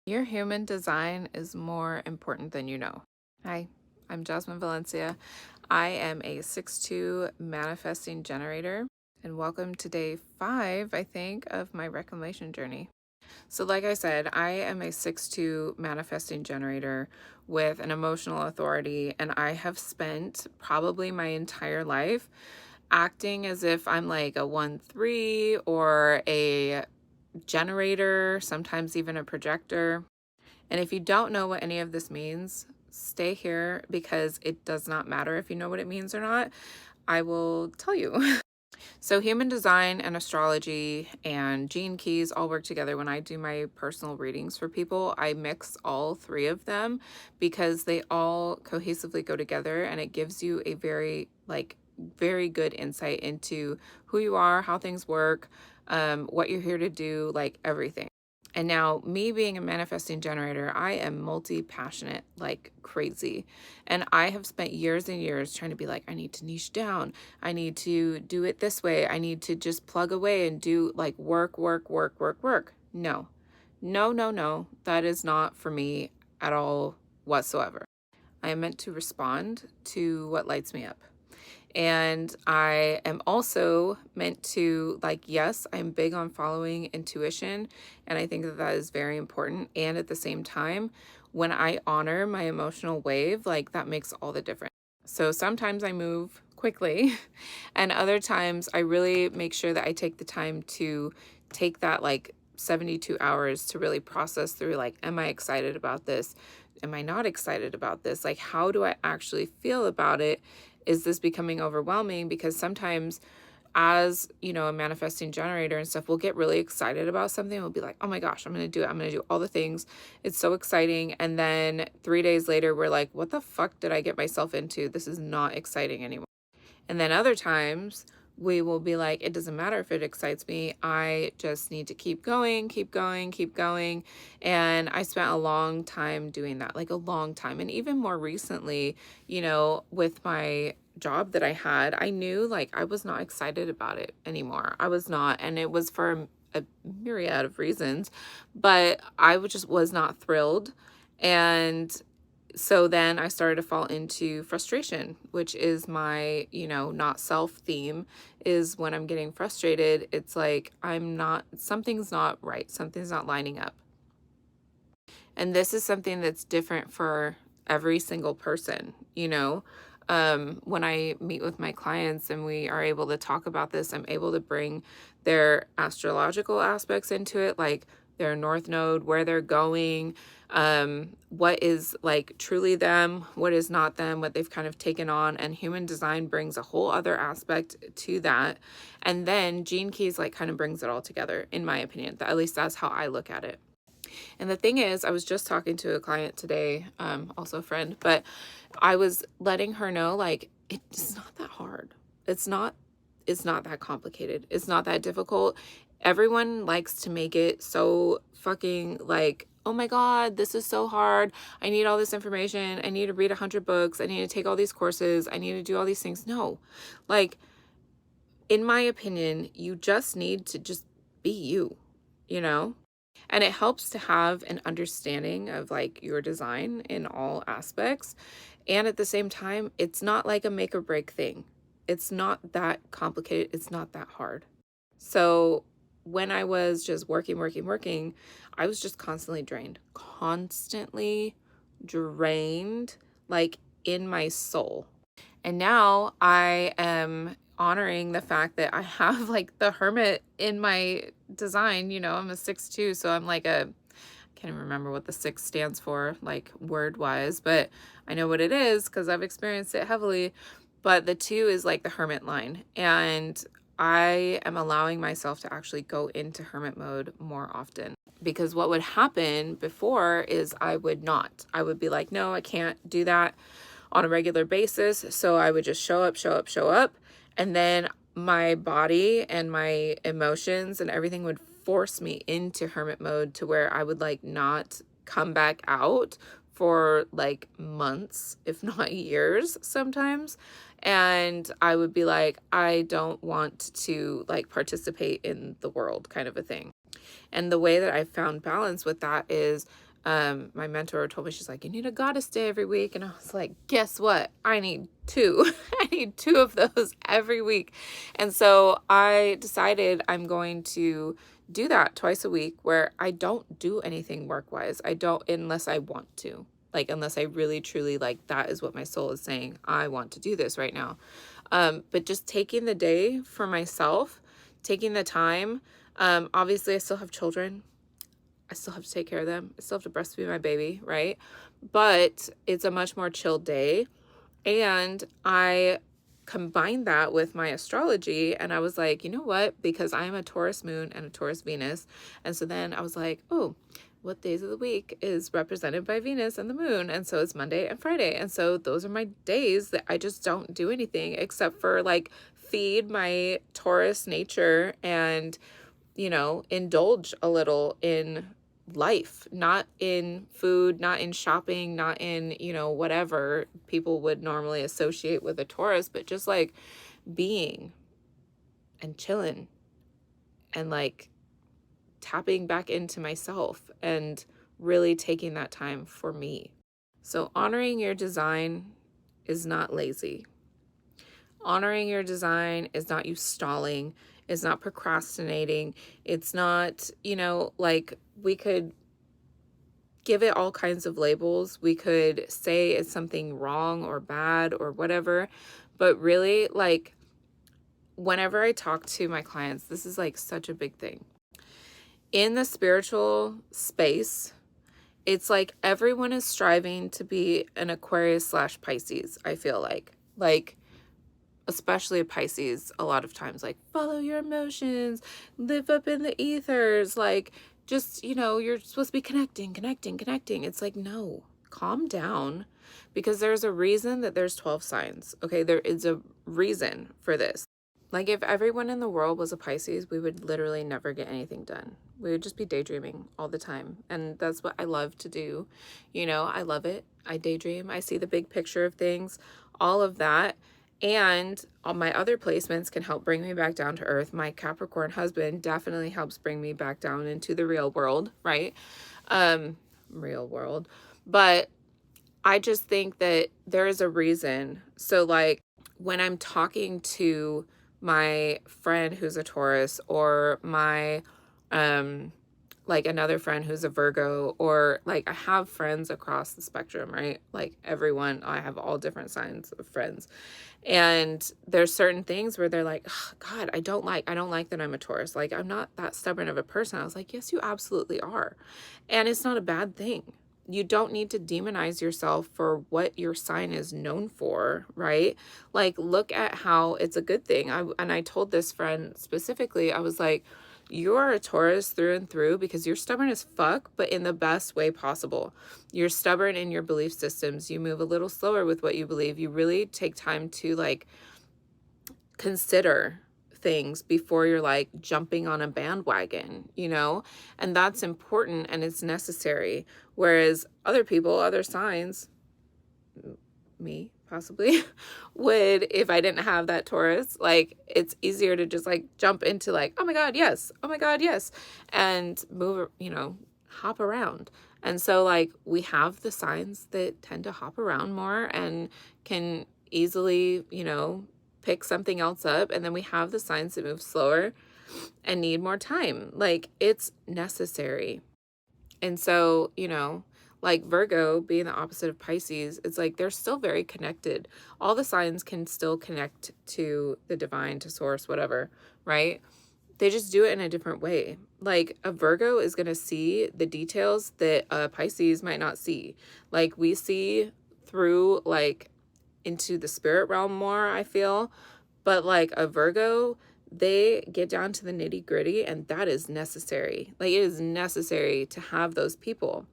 Your human design is more important than you know. Hi, I'm Jasmine Valencia. I am a 6'2" manifesting generator, and welcome to day 5, I think, of my reclamation journey. So, like I said, I am a 6'2" manifesting generator with an emotional authority, and I have spent probably my entire life acting as if I'm like a 1-3 or a generator, sometimes even a projector. And if you don't know what any of this means, stay here because it does not matter if you know what it means or not. I will tell you. So, human design and astrology and gene keys all work together. When I do my personal readings for people, I mix all three of them because they all cohesively go together, and it gives you a very good insight into who you are, how things work, what you're here to do, like everything. And now, me being a manifesting generator, I am multi-passionate like crazy. And I have spent years and years trying to be like, I need to niche down. I need to do it this way. I need to just plug away and do like work. No, no. That is not for me at all whatsoever. I am meant to respond to what lights me up. And I am also meant to, like, yes, I'm big on following intuition, and I think that that is very important. And at the same time, when I honor my emotional wave, like, that makes all the difference. So sometimes I move quickly, and other times I really make sure that I take the time to take that, like, 72 hours to really process through, like, am I excited about this? Am I not excited about this? Like, how do I actually feel about it? Is this becoming overwhelming? Because sometimes, as you know, a manifesting generator and stuff, we'll get really excited about something. We'll be like, oh my gosh, I'm going to do it. I'm going to do all the things. It's so exciting. And then 3 days later, we're like, what the fuck did I get myself into? This is not exciting anymore. And then other times we will be like, it doesn't matter if it excites me. I just need to keep going. And I spent a long time doing that, like a long time. And even more recently, you know, with my job that I had, I knew like I was not excited about it anymore. I was not. And it was for a myriad of reasons, but I just was not thrilled. And so then I started to fall into frustration, which is my, not self theme. Is when I'm getting frustrated, it's like something's not right, something's not lining up. And this is something that's different for every single person, when I meet with my clients and we are able to talk about this, I'm able to bring their astrological aspects into it, like their north node, where they're going, what is like truly them, what is not them, what they've kind of taken on. And human design brings a whole other aspect to that. And then gene keys like kind of brings it all together, in my opinion. At least that's how I look at it. And the thing is, I was just talking to a client today, also a friend, but I was letting her know, like, it's not that hard. It's not that complicated. It's not that difficult. Everyone likes to make it so fucking like, oh my God, this is so hard. I need all this information. I need to read 100 books. I need to take all these courses. I need to do all these things. No, like, in my opinion, you just need to just be you, you know? And it helps to have an understanding of like your design in all aspects. And at the same time, it's not like a make or break thing. It's not that complicated. It's not that hard. So when I was just working, I was just constantly drained, like in my soul. And now I am honoring the fact that I have like the hermit in my design. I'm a 6'2", so I'm like I can't even remember what the 6 stands for, like word wise, but I know what it is because I've experienced it heavily. But the 2 is like the hermit line. And I am allowing myself to actually go into hermit mode more often. Because what would happen before is I would be like, no, I can't do that on a regular basis. So I would just show up. And then my body and my emotions and everything would force me into hermit mode to where I would like not come back out for like months, if not years sometimes. And I would be like, I don't want to like participate in the world, kind of a thing. And the way that I found balance with that is My mentor told me, she's like, you need a goddess day every week. And I was like, guess what? I need two. I need two of those every week. And so I decided I'm going to do that twice a week where I don't do anything work-wise. I don't, unless I want to. Like, unless I really, truly, like, that is what my soul is saying. I want to do this right now. But just taking the day for myself, taking the time. Obviously, I still have children. I still have to take care of them. I still have to breastfeed my baby, right? But it's a much more chill day. And I combined that with my astrology, and I was like, you know what? Because I'm a Taurus moon and a Taurus Venus. And so then I was like, oh, what days of the week is represented by Venus and the moon? And so it's Monday and Friday. And so those are my days that I just don't do anything except for like feed my Taurus nature and, you know, indulge a little in life, not in food, not in shopping, not in, you know, whatever people would normally associate with a Taurus, but just like being and chilling and like tapping back into myself and really taking that time for me. So honoring your design is not lazy. Honoring your design is not you stalling. It's not procrastinating. It's not, you know, like we could give it all kinds of labels. We could say it's something wrong or bad or whatever. But really, like, whenever I talk to my clients, this is like such a big thing. In the spiritual space, it's like everyone is striving to be an Aquarius / Pisces, I feel like. Like, especially a Pisces, a lot of times, like, follow your emotions, live up in the ethers, like, just, you know, you're supposed to be connecting. It's like, no, calm down, because there's a reason that there's 12 signs, okay? There is a reason for this. Like, if everyone in the world was a Pisces, we would literally never get anything done. We would just be daydreaming all the time. And that's what I love to do. You know, I love it. I daydream. I see the big picture of things, all of that. And all my other placements can help bring me back down to earth. My Capricorn husband definitely helps bring me back down into the real world, right? Real world. But I just think that there is a reason. So like when I'm talking to my friend who's a Taurus, or my like another friend who's a Virgo, or like I have friends across the spectrum, right? Like everyone, I have all different signs of friends. And there's certain things where they're like, oh, God, I don't like that I'm a Taurus. Like, I'm not that stubborn of a person. I was like, yes, you absolutely are. And it's not a bad thing. You don't need to demonize yourself for what your sign is known for, right? Like, look at how it's a good thing. I told this friend specifically, I was like, you're a Taurus through and through because you're stubborn as fuck, but in the best way possible. You're stubborn in your belief systems. You move a little slower with what you believe. You really take time to like consider things before you're like jumping on a bandwagon, you know? And that's important and it's necessary. Whereas other people, other signs, me possibly, would, if I didn't have that Taurus, like it's easier to just like jump into like, oh my God, yes, and move, you know, hop around. And so like we have the signs that tend to hop around more and can easily, you know, pick something else up. And then we have the signs that move slower and need more time. Like it's necessary. And so, you know, like Virgo being the opposite of Pisces, it's like they're still very connected. All the signs can still connect to the divine, to source, whatever, right? They just do it in a different way. Like a Virgo is going to see the details that a Pisces might not see. Like we see through like into the spirit realm more, I feel. But like a Virgo, they get down to the nitty gritty, and that is necessary. Like it is necessary to have those people.